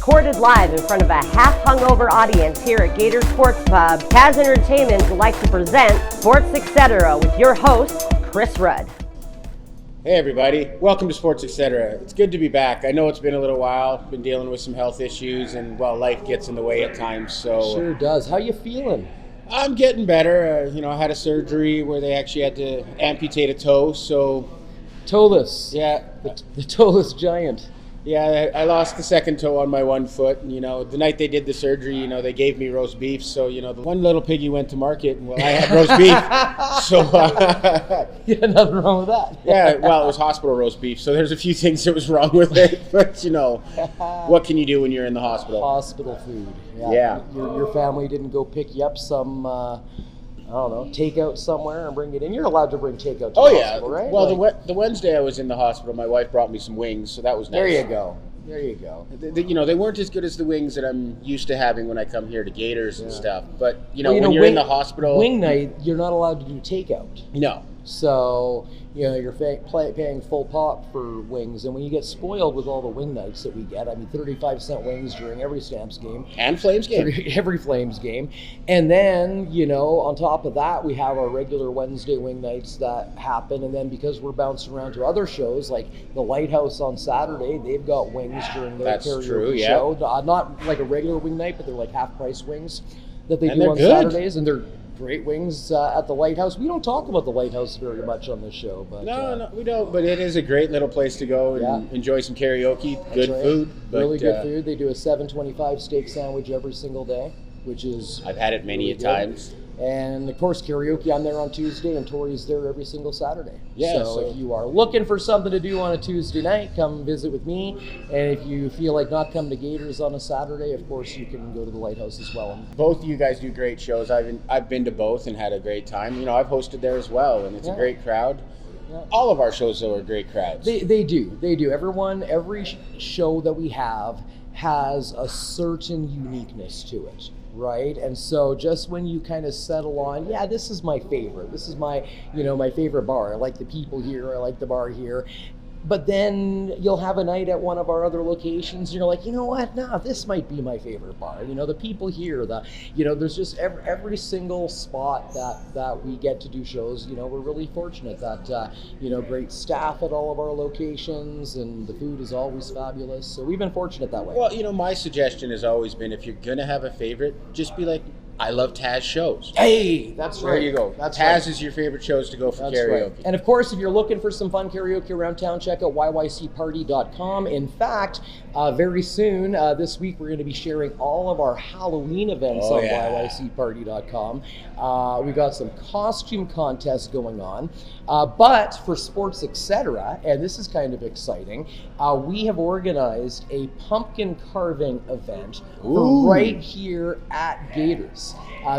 recorded live in front of a half-hungover audience here at Gator Sports Pub, Kaz Entertainment would like to present SportsXcetera with your host, Chris Rudd. Hey everybody, welcome to SportsXcetera. It's good to be back. I know it's been a little while, been dealing with some health issues, and well, life gets in the way at times, so... Sure does. How you feeling? I'm getting better. I had a surgery where they actually had to amputate a toe, so... Toeless. Yeah. The toeless giant. Yeah, I lost the second toe on my one foot, and the night they did the surgery, they gave me roast beef, so the one little piggy went to market, and well, I had roast beef, so yeah, nothing wrong with that. Yeah, well, it was hospital roast beef, so there's a few things that was wrong with it, but what can you do when you're in the hospital? Hospital food. Yeah. Your family didn't go pick you up some I don't know, takeout somewhere and bring it in. You're allowed to bring takeout to the hospital, right? Well, the Wednesday I was in the hospital, my wife brought me some wings, so that was nice. There you go. They weren't as good as the wings that I'm used to having when I come here to Gators and stuff. But when you're in the hospital, wing night, you're not allowed to do takeout. No. So you're paying full pot for wings, and when you get spoiled with all the wing nights that we get, 35-cent wings during every Stamps game and Flames game, every Flames game, and then on top of that, we have our regular Wednesday wing nights that happen, and then because we're bouncing around to other shows like the Lighthouse on Saturday, they've got wings during their karaoke show. Not like a regular wing night, but they're like half-price wings that they do on Saturdays, and they're great wings at the Lighthouse. We don't talk about the Lighthouse very much on this show, but no, we don't. But it is a great little place to go and enjoy some karaoke. Good food, really good food. They do a $7.25 steak sandwich every single day, which is I've had it many times. And of course, karaoke. I'm there on Tuesday, and Tori's there every single Saturday. Yeah. So if you are looking for something to do on a Tuesday night, come visit with me. And if you feel like not coming to Gators on a Saturday, of course you can go to the Lighthouse as well. Both of you guys do great shows. I've been to both and had a great time. I've hosted there as well, and it's a great crowd. Yeah. All of our shows though are great crowds. They do. Every show that we have has a certain uniqueness to it. Right, and so just when you kind of settle on, this is my favorite. This is my, my favorite bar. I like the people here. I like the bar here. But then you'll have a night at one of our other locations, and you're like, what? No, this might be my favorite bar. The people here, there's just every single spot that we get to do shows. We're really fortunate that, great staff at all of our locations, and the food is always fabulous. So we've been fortunate that way. Well, my suggestion has always been, if you're going to have a favorite, just be like, I love Taz shows. Hey, that's right. There you go. Taz is your favorite shows to go for karaoke. Right. And of course, if you're looking for some fun karaoke around town, check out yycparty.com. In fact, very soon, this week, we're going to be sharing all of our Halloween events on yycparty.com. We've got some costume contests going on. But for SportsXcetera, and this is kind of exciting, we have organized a pumpkin carving event right here at Gators.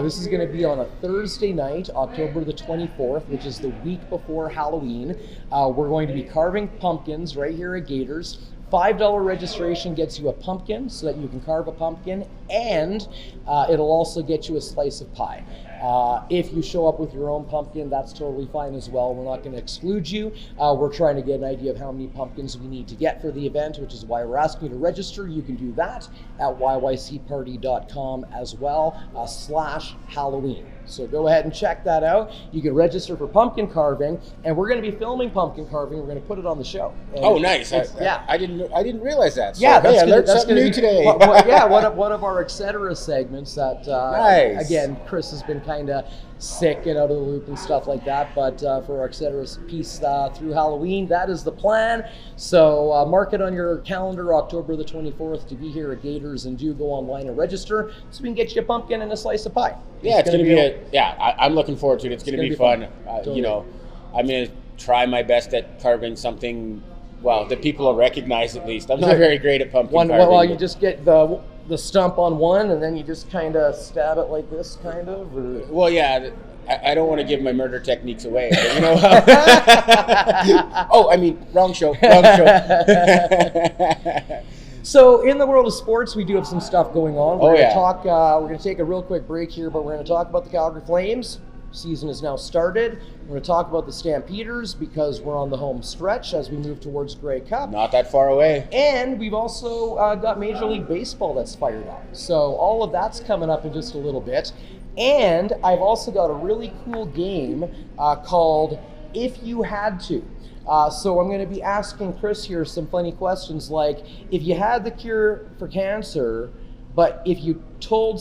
This is going to be on a Thursday night, October the 24th, which is the week before Halloween. We're going to be carving pumpkins right here at Gators. $5 registration gets you a pumpkin so that you can carve a pumpkin, and it'll also get you a slice of pie. If you show up with your own pumpkin, that's totally fine as well. We're not going to exclude you. We're trying to get an idea of how many pumpkins we need to get for the event, which is why we're asking you to register. You can do that at yycparty.com as well, /Halloween. So go ahead and check that out. You can register for pumpkin carving, and we're going to be filming pumpkin carving. We're going to put it on the show. And nice. I didn't realize that. So, I learned something new today. One of our Xcetera segments that, nice. Again, Chris has been kind of sick and out of the loop and stuff like that, but for our Xcetera piece through Halloween, that is the plan. So mark it on your calendar, October the 24th, to be here at Gators, and do go online and register so we can get you a pumpkin and a slice of pie. Yeah, it's going to be I'm looking forward to it. It's going to be fun. Totally. I'm going to try my best at carving something, that people will recognize at least. I'm not very great at pumpkin carving. Well, you just get the stump on one, and then you just kind of stab it like this, kind of? Or? Well, yeah. I don't want to give my murder techniques away. But wrong show. So in the world of sports, we do have some stuff going on. We're going to talk. We're going to take a real quick break here, but we're going to talk about the Calgary Flames. season has now started. We're going to talk about the Stampeders because we're on the home stretch as we move towards Grey Cup. Not that far away. And we've also got Major League Baseball that's fired up. So all of that's coming up in just a little bit. And I've also got a really cool game called If You Had To. So I'm going to be asking Chris here some funny questions like, if you had the cure for cancer, but if you told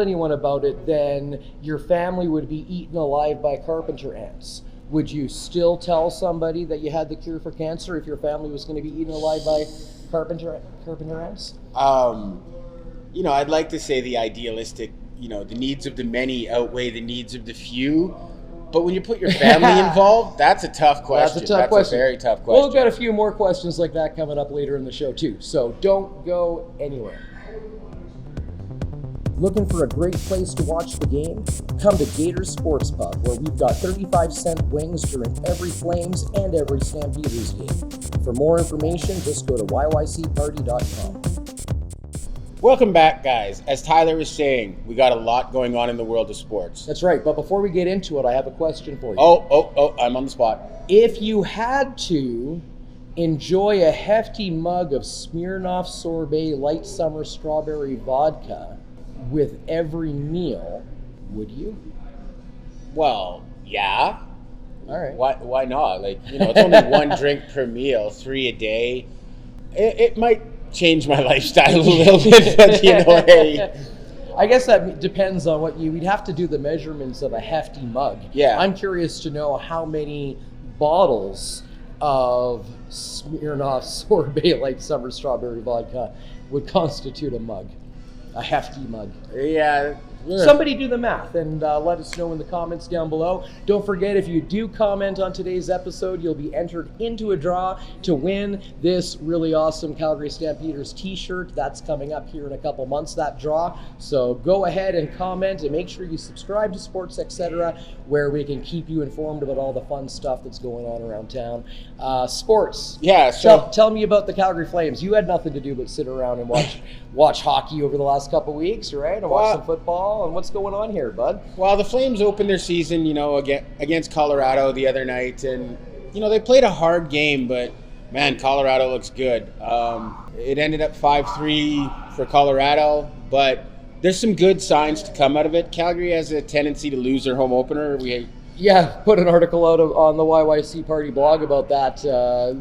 anyone about it, then your family would be eaten alive by carpenter ants. Would you still tell somebody that you had the cure for cancer if your family was going to be eaten alive by carpenter ants? I'd like to say the idealistic, the needs of the many outweigh the needs of the few. But when you put your family involved, that's a tough question. That's a very tough question. Well, we've got a few more questions like that coming up later in the show too. So don't go anywhere. Looking for a great place to watch the game? Come to Gator Sports Pub, where we've got 35-cent wings during every Flames and every Stampeders game. For more information, just go to yycparty.com. Welcome back, guys. As Tyler was saying, we got a lot going on in the world of sports. That's right, but before we get into it, I have a question for you. Oh, I'm on the spot. If you had to enjoy a hefty mug of Smirnoff Sorbet Light Summer Strawberry Vodka with every meal, would you? Well, yeah. All right. Why not? It's only one drink per meal, 3 a day. It might change my lifestyle a little bit, but hey. I guess that depends on we'd have to do the measurements of a hefty mug. Yeah. I'm curious to know how many bottles of Smirnoff Sorbet Light Summer Strawberry Vodka would constitute a mug. A hefty mug. Yeah. Somebody do the math and let us know in the comments down below. Don't forget, if you do comment on today's episode, you'll be entered into a draw to win this really awesome Calgary Stampeders t-shirt. That's coming up here in a couple months, that draw. So go ahead and comment and make sure you subscribe to SportsXcetera, where we can keep you informed about all the fun stuff that's going on around town. Sports. Yeah. So tell me about the Calgary Flames. You had nothing to do but sit around and watch hockey over the last couple weeks, right? And watch some football. And what's going on here, bud? Well, the Flames opened their season, against Colorado the other night, and they played a hard game, but man, Colorado looks good. It ended up 5-3 for Colorado, but there's some good signs to come out of it. Calgary has a tendency to lose their home opener. Yeah, put an article out on the yycparty blog about that.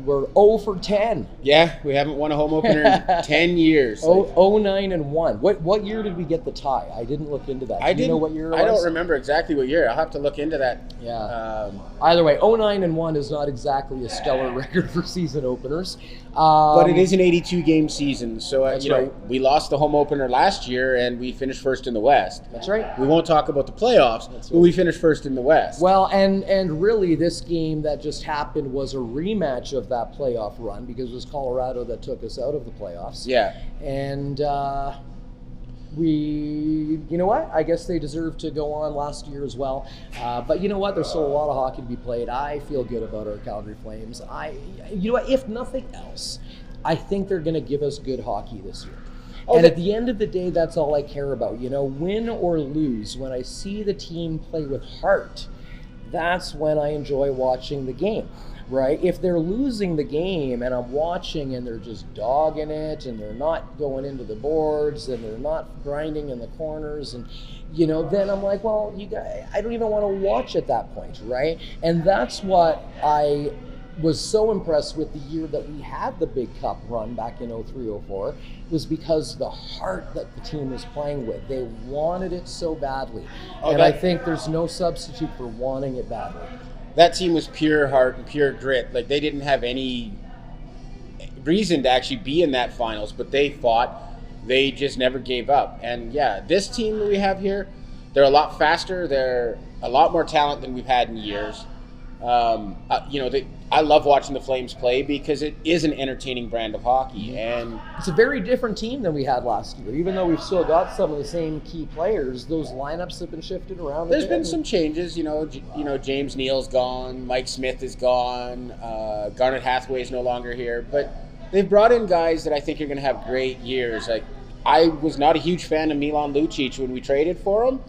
We're 0 for 10. Yeah, we haven't won a home opener in 10 years. 9-1. What year did we get the tie? I didn't look into that. Do you know what year it was? I don't remember exactly what year. I'll have to look into that. Yeah. Either way, 9-1 is not exactly a stellar record for season openers. But it is an 82-game season, so right. We lost the home opener last year, and we finished first in the West. That's right. We won't talk about the playoffs, but we finished first in the West. Well, and really, this game that just happened was a rematch of that playoff run because it was Colorado that took us out of the playoffs. Yeah. And you know what? I guess they deserve to go on last year as well. But you know what? There's still a lot of hockey to be played. I feel good about our Calgary Flames. You know what? If nothing else, I think they're going to give us good hockey this year. And at the end of the day, that's all I care about. Win or lose, when I see the team play with heart, that's when I enjoy watching the game, right? If they're losing the game and I'm watching and they're just dogging it and they're not going into the boards and they're not grinding in the corners and, then I'm like, well, I don't even want to watch at that point, right? And that's what I was so impressed with the year that we had the big cup run back in 03-04 was because the heart that the team was playing with. They wanted it so badly. I think there's no substitute for wanting it badly. That team was pure heart and pure grit. They didn't have any reason to actually be in that finals, but they fought. They just never gave up. And yeah, this team that we have here, they're a lot faster. They're a lot more talent than we've had in years. I love watching the Flames play because it is an entertaining brand of hockey, and it's a very different team than we had last year. Even though we've still got some of the same key players, those lineups have been shifted around. There's been some changes. James Neal's gone, Mike Smith is gone, Garnet Hathaway is no longer here, but they've brought in guys that I think are going to have great years. I was not a huge fan of Milan Lucic when we traded for him.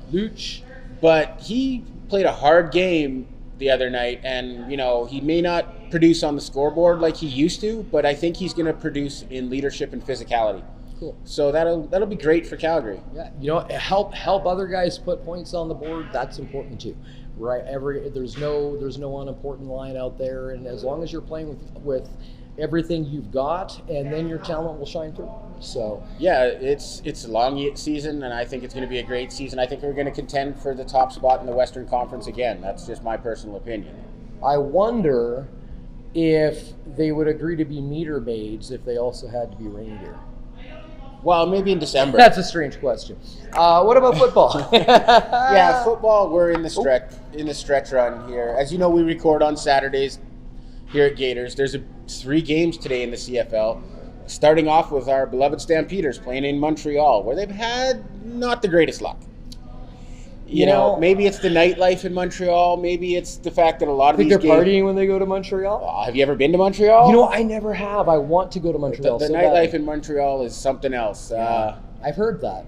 But he played a hard game the other night, and he may not produce on the scoreboard like he used to, but I think he's going to produce in leadership and physicality. Cool. So that'll be great for Calgary. Yeah, help other guys put points on the board. That's important too, right? There's no unimportant line out there, and as long as you're playing with everything you've got, and then your talent will shine through. So yeah, it's a long season, and I think it's going to be a great season. I think we're going to contend for the top spot in the Western Conference again. That's just my personal opinion. I wonder if they would agree to be meter maids if they also had to be reindeer. Well, maybe in December. That's a strange question. What about football? Yeah, football. We're in the stretch run here. As you know, we record on Saturdays here at Gators. There's 3 games today in the CFL. Starting off with our beloved Stampeders playing in Montreal, where they've had not the greatest luck. You know, maybe it's the nightlife in Montreal. Maybe it's the fact that a lot of these they're games... partying when they go to Montreal? Have you ever been to Montreal? I never have. I want to go to Montreal. The nightlife in Montreal is something else. Yeah. I've heard that.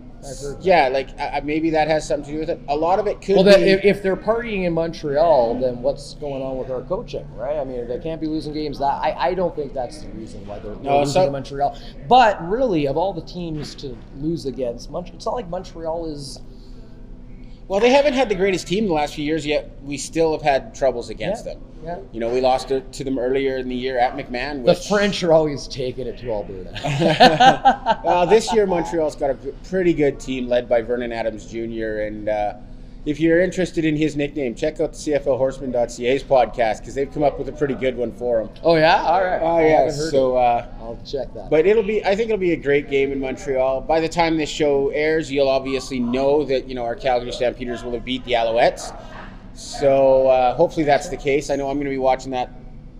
Yeah, maybe that has something to do with it. A lot of it could be... if they're partying in Montreal, then what's going on with our coaching, right? I mean, they can't be losing games. I don't think that's the reason why they're losing in Montreal. But really, of all the teams to lose against, it's not like Montreal is... Well, they haven't had the greatest team the last few years, yet we still have had troubles against them. Yeah. We lost to them earlier in the year at McMahon. The French are always taking it to Alberta. This year, Montreal's got a pretty good team led by Vernon Adams Jr. And if you're interested in his nickname, check out the CFLHorseman.ca's podcast, because they've come up with a pretty good one for him. Oh, yeah? All right. Oh, yeah. So I'll check that. But I think it'll be a great game in Montreal. By the time this show airs, you'll obviously know that, our Calgary Stampeders will have beat the Alouettes. So hopefully that's the case. I know I'm going to be watching that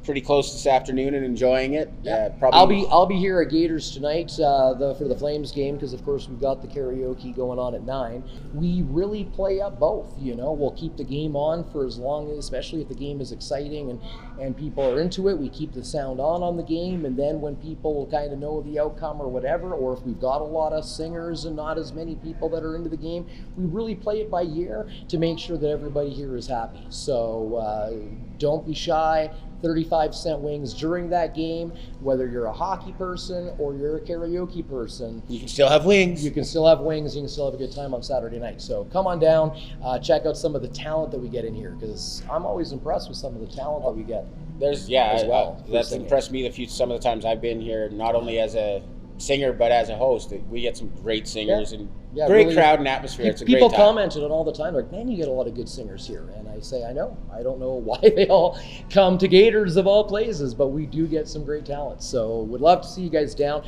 pretty close this afternoon and enjoying it. Yeah. Probably. I'll be here at Gators tonight for the Flames game, because of course we've got the karaoke going on at 9. We really play up both. We'll keep the game on for as long as, especially if the game is exciting and people are into it. We keep the sound on the game, and then when people kind of know the outcome or whatever, or if we've got a lot of singers and not as many people that are into the game, we really play it by ear to make sure that everybody here is happy. So don't be shy. 35-cent wings during that game, whether you're a hockey person or you're a karaoke person. You can still have wings. You can still have wings. You can still have a good time on Saturday night. So come on down, check out some of the talent that we get in here, because I'm always impressed with some of the talent that we get. That's impressed me some of the times I've been here, not only as a singer but as a host. We get some great singers and great crowd and atmosphere. It's a great time. People commented on all the time, like, man, you get a lot of good singers here. And I say, I know. I don't know why they all come to Gators of all places, but we do get some great talent. So would love to see you guys down.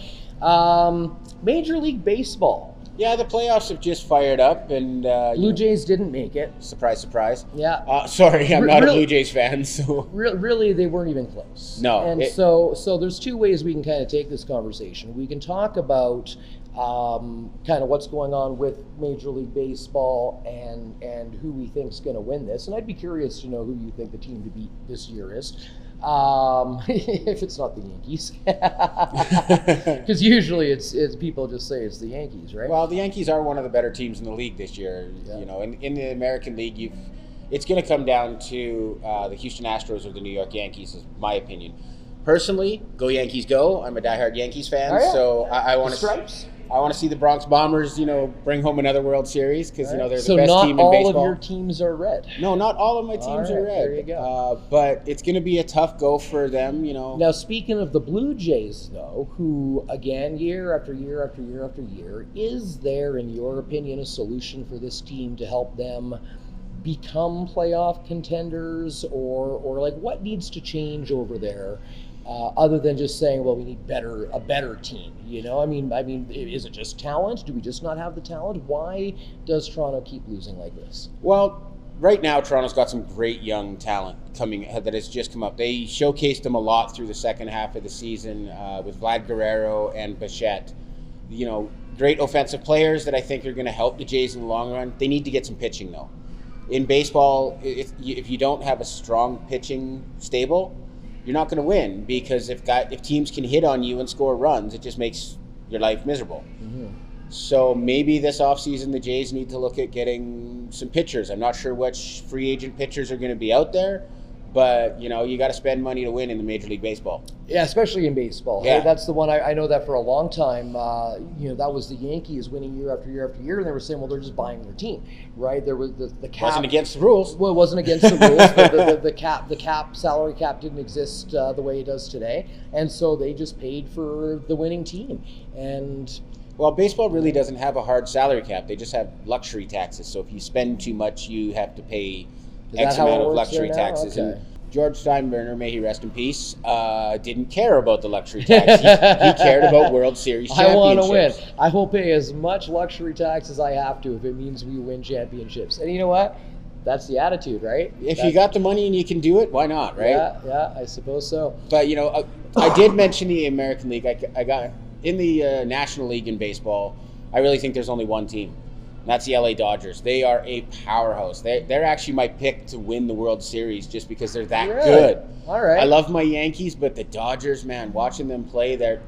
Major League Baseball. Yeah, the playoffs have just fired up, and Blue Jays didn't make it. Surprise, surprise. Yeah. Sorry, I'm not a Blue Jays fan. So really, they weren't even close. No. And so there's 2 ways we can kind of take this conversation. We can talk about kind of what's going on with Major League Baseball and who we think's going to win this. And I'd be curious to know who you think the team to beat this year is. If it's not the Yankees, because usually it's people just say it's the Yankees, right? Well, the Yankees are one of the better teams in the league this year. Yeah. In the American League, it's going to come down to the Houston Astros or the New York Yankees, is my opinion. Personally, go Yankees, go! I'm a diehard Yankees fan, so I want to see the Bronx Bombers, bring home another World Series, because they're the best team in baseball. So not all of your teams are red. No, not all of my teams are red. There you go. But it's going to be a tough go for them, Now, speaking of the Blue Jays, though, who again year after year after year after year, is there, in your opinion, a solution for this team to help them become playoff contenders, or like what needs to change over there? Other than just saying, well, we need a better team, I mean, is it just talent? Do we just not have the talent? Why does Toronto keep losing like this? Well, right now, Toronto's got some great young talent coming that has just come up. They showcased them a lot through the second half of the season with Vlad Guerrero and Bichette. Great offensive players that I think are going to help the Jays in the long run. They need to get some pitching, though. In baseball, if you don't have a strong pitching stable, you're not going to win, because if teams can hit on you and score runs, it just makes your life miserable. Mm-hmm. So maybe this offseason the Jays need to look at getting some pitchers. I'm not sure which free agent pitchers are going to be out there, but you got to spend money to win in the Major League Baseball. Yeah, especially in baseball. Yeah. Hey, that's the one I know that for a long time. That was the Yankees winning year after year after year, and they were saying, well, they're just buying their team, right? There was the cap. Wasn't against the rules. Well, it wasn't against the rules, but the salary cap didn't exist the way it does today, and so they just paid for the winning team. And well, baseball really doesn't have a hard salary cap. They just have luxury taxes. So if you spend too much, you have to pay X amount of luxury taxes. Okay. And George Steinbrenner, may he rest in peace, didn't care about the luxury tax. He cared about World Series championships. I want to win. I will pay as much luxury tax as I have to if it means we win championships. And you know what? That's the attitude, right? If you got the money and you can do it, why not, right? Yeah, I suppose so. But, I did mention the American League. I got in the National League in baseball, I really think there's only one team. And that's the LA Dodgers. They are a powerhouse. They're actually my pick to win the World Series just because they're that good. All right. I love my Yankees, but the Dodgers, man, watching them play, they're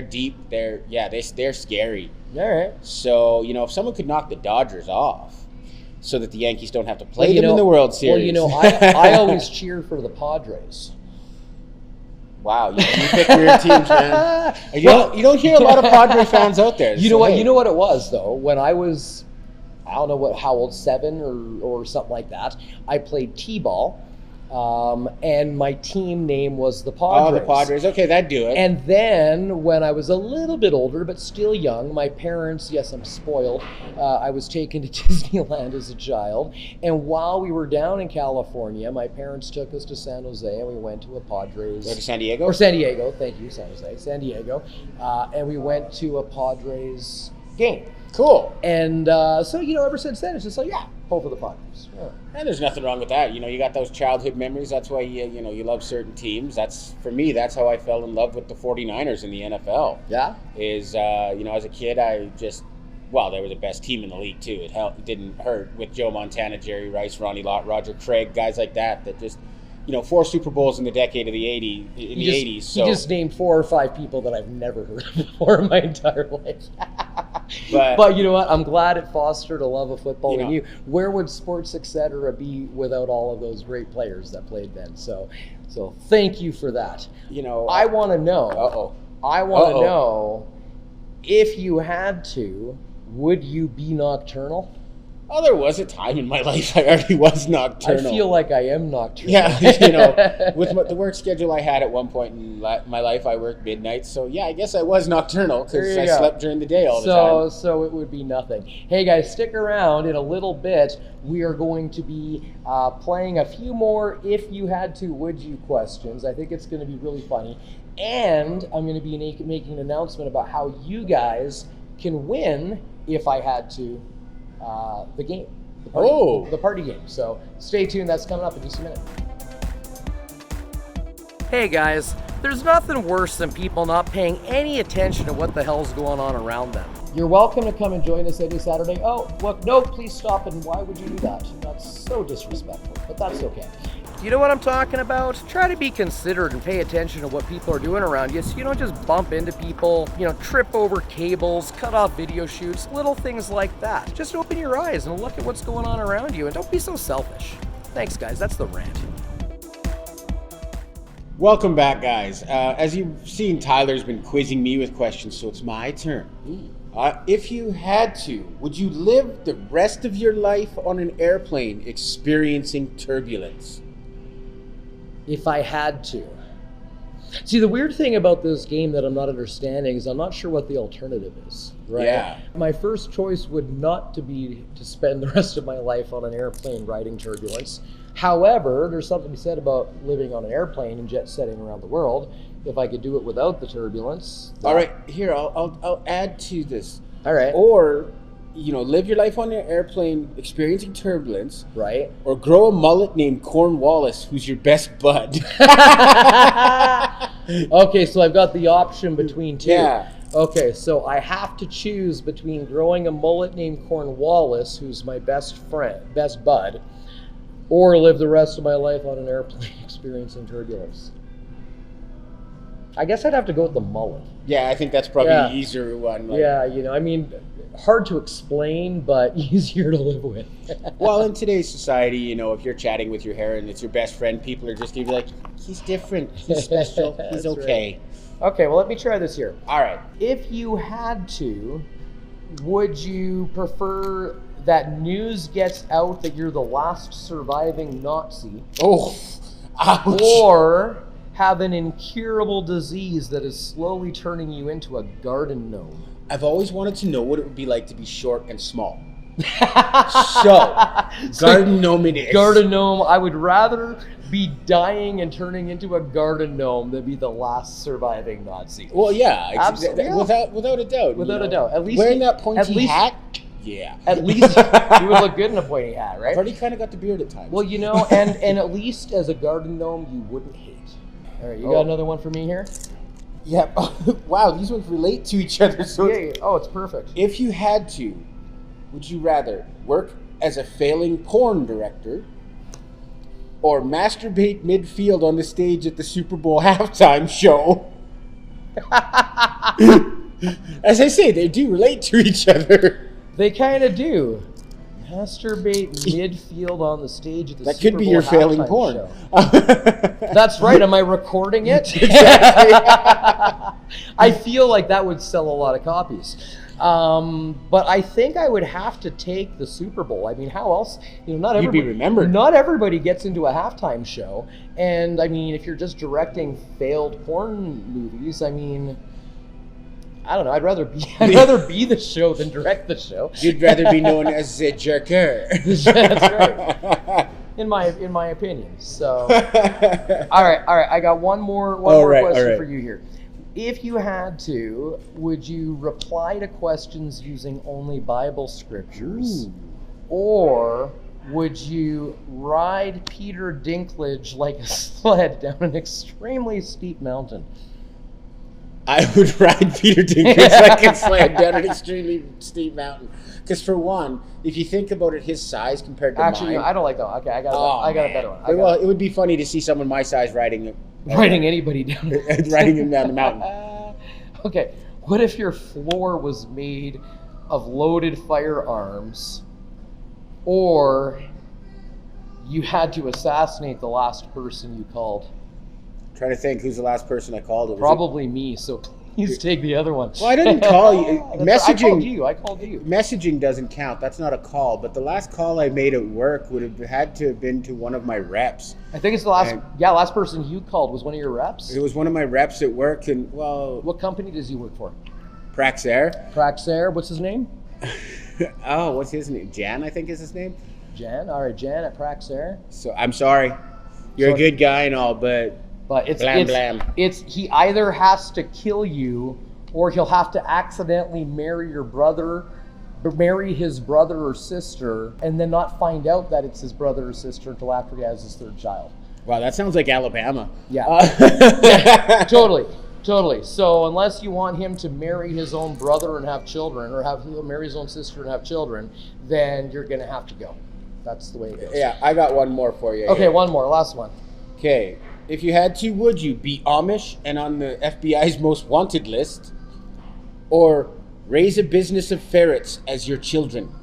deep. They're scary. All right. So, if someone could knock the Dodgers off so that the Yankees don't have to play them in the World Series. Well, I always cheer for the Padres. Wow, you pick weird teams, man. You don't hear a lot of Padre fans out there. You know what it was though? When I was, I don't know how old, 7 or something like that. I played t-ball, and my team name was the Padres. Oh, the Padres. Okay, that'd do it. And then when I was a little bit older, but still young, my parents, yes, I'm spoiled, I was taken to Disneyland as a child. And while we were down in California, my parents took us to San Jose, and we went to a Padres. Go to San Diego? Or San Diego, thank you, San Jose. San Diego. And we went to a Padres game. Cool. And so, ever since then, it's just like, hope for the Padres. Yeah. And there's nothing wrong with that. You got those childhood memories. That's why you love certain teams. For me, that's how I fell in love with the 49ers in the NFL. Yeah. As a kid, they were the best team in the league too. It didn't hurt with Joe Montana, Jerry Rice, Ronnie Lott, Roger Craig, guys like that just 4 Super Bowls in the decade of the 80s. So. You just named 4 or 5 people that I've never heard of before in my entire life. But you know what? I'm glad it fostered a love of football in you. Where would SportsXcetera be without all of those great players that played then? So thank you for that. I want to know. I want to know, if you had to, would you be nocturnal? Oh, there was a time in my life I already was nocturnal. I feel like I am nocturnal. Yeah, with the work schedule I had at one point in my life, I worked midnight. So, yeah, I guess I was nocturnal because I slept during the day all the time. So it would be nothing. Hey, guys, stick around. In a little bit, we are going to be playing a few more if you had to, would you questions. I think it's going to be really funny. And I'm going to be making an announcement about how you guys can win if I had to. The game, the party game. So stay tuned, that's coming up in just a minute. Hey guys, there's nothing worse than people not paying any attention to what the hell's going on around them. You're welcome to come and join us every Saturday. Oh, look, no, please stop, and why would you do that? That's so disrespectful, but that's okay. You know what I'm talking about? Try to be considerate and pay attention to what people are doing around you so you don't just bump into people, trip over cables, cut off video shoots, little things like that. Just open your eyes and look at what's going on around you and don't be so selfish. Thanks, guys. That's the rant. Welcome back, guys. As you've seen, Tyler's been quizzing me with questions, so it's my turn. If you had to, would you live the rest of your life on an airplane experiencing turbulence? If I had to. See, the weird thing about this game that I'm not understanding is I'm not sure what the alternative is, right? Yeah. My first choice would not be to spend the rest of my life on an airplane riding turbulence. However, there's something to be said about living on an airplane and jet setting around the world. If I could do it without the turbulence. All right, here, I'll add to this. All right. Or, live your life on an airplane experiencing turbulence. Right. Or grow a mullet named Cornwallis, who's your best bud. Okay, so I've got the option between two. Yeah. Okay, so I have to choose between growing a mullet named Cornwallis, who's my best bud, or live the rest of my life on an airplane experiencing turbulence. I guess I'd have to go with the mullet. Yeah, I think that's probably the easier one. Like, yeah, I mean, hard to explain, but easier to live with. Well, in today's society, if you're chatting with your hair and it's your best friend, people are just going to be like, he's different, he's special, he's okay. Right. Okay, well, let me try this here. All right. If you had to, would you prefer that news gets out that you're the last surviving Nazi? Oh, ouch. Or have an incurable disease that is slowly turning you into a garden gnome? I've always wanted to know what it would be like to be short and small. So, garden gnome it is. Garden gnome, I would rather be dying and turning into a garden gnome than be the last surviving Nazi. Well, yeah, absolutely. Without a doubt. Without a doubt. At least wearing that pointy hat. Yeah. At least you would look good in a pointy hat, right? I've already kind of got the beard at times. Well, and at least as a garden gnome, you wouldn't hate. All right, you got another one for me here? Yeah. Wow, these ones relate to each other. So yeah. Oh, it's perfect. If you had to, would you rather work as a failing porn director or masturbate midfield on the stage at the Super Bowl halftime show? As I say, they do relate to each other. They kind of do. Masturbate midfield on the stage at the that Super could be Bowl your failing halftime porn. Show. That's right. Am I recording it? Exactly. I feel like that would sell a lot of copies. But I think I would have to take the Super Bowl. I mean, how else? Not everybody. You'd be remembered. Not everybody gets into a halftime show, and I mean, if you're just directing failed porn movies, I mean, I don't know. I'd rather be the show than direct the show. You'd rather be known as the jerker. That's right. In my opinion. So, all right. I got one more question for you here. If you had to, would you reply to questions using only Bible scriptures, or would you ride Peter Dinklage like a sled down an extremely steep mountain? I would ride Peter Dinklage like a sled down an extremely steep mountain. Because for one, if you think about it, his size compared to Actually, mine. I don't like that one. Okay, I got a better one. Well, it would be funny to see someone my size riding anybody down. Riding him down the mountain. Okay, what if your floor was made of loaded firearms, or you had to assassinate the last person you called? I'm trying to think who's the last person I called. Probably me, so please take the other one. Well, I didn't call you. Messaging. I called you. Messaging doesn't count. That's not a call. But the last call I made at work would have had to have been to one of my reps. I think it's the last. Last person you called was one of your reps. It was one of my reps at work, and well. What company does he work for? Praxair. What's his name? Oh, what's his name? Jan, I think is his name. Jan. All right, Jan at Praxair. So I'm sorry. You're a good guy and all, but blam. He either has to kill you, or he'll have to accidentally marry his brother or sister, and then not find out that it's his brother or sister until after he has his third child. Wow, that sounds like Alabama. Yeah, totally. So unless you want him to marry his own brother and have children, or marry his own sister and have children, then you're gonna have to go. That's the way it goes. Yeah, I got one more for you. Okay, one more, last one. Okay, if you had to, would you be Amish and on the FBI's most wanted list, or raise a business of ferrets as your children?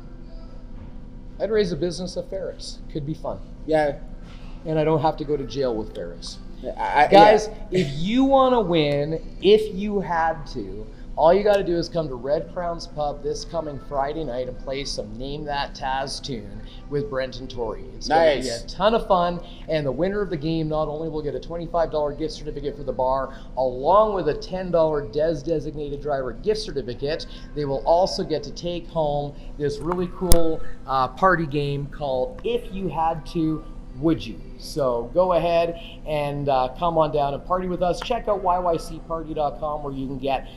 I'd raise a business of ferrets. Could be fun. Yeah. And I don't have to go to jail with ferrets. Guys, if you want to win, if you had to, all you got to do is come to Red Crown's Pub this coming Friday night and play some Name That Taz tune with Brent and Tori. It's going to be a ton of fun, and the winner of the game not only will get a $25 gift certificate for the bar, along with a $10 Designated Driver gift certificate, they will also get to take home this really cool party game called If You Had To, Would You? So go ahead and come on down and party with us. Check out yycparty.com where you can get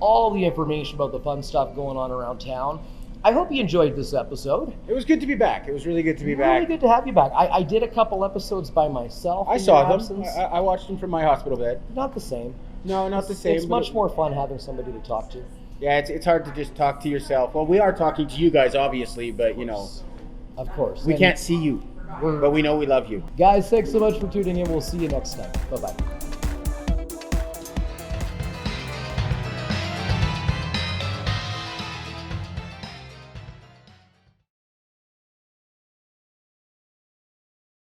all the information about the fun stuff going on around town. I hope you enjoyed this episode. It was good to be back. It was really good to be back. Really good to have you back. I did a couple episodes by myself. I saw them. I watched them from my hospital bed. Not the same. No, not the same. It's much more fun having somebody to talk to. Yeah, it's hard to just talk to yourself. Well, we are talking to you guys, obviously, but, you know. Of course. We can't see you, but we know we love you. Guys, thanks so much for tuning in. We'll see you next time. Bye-bye.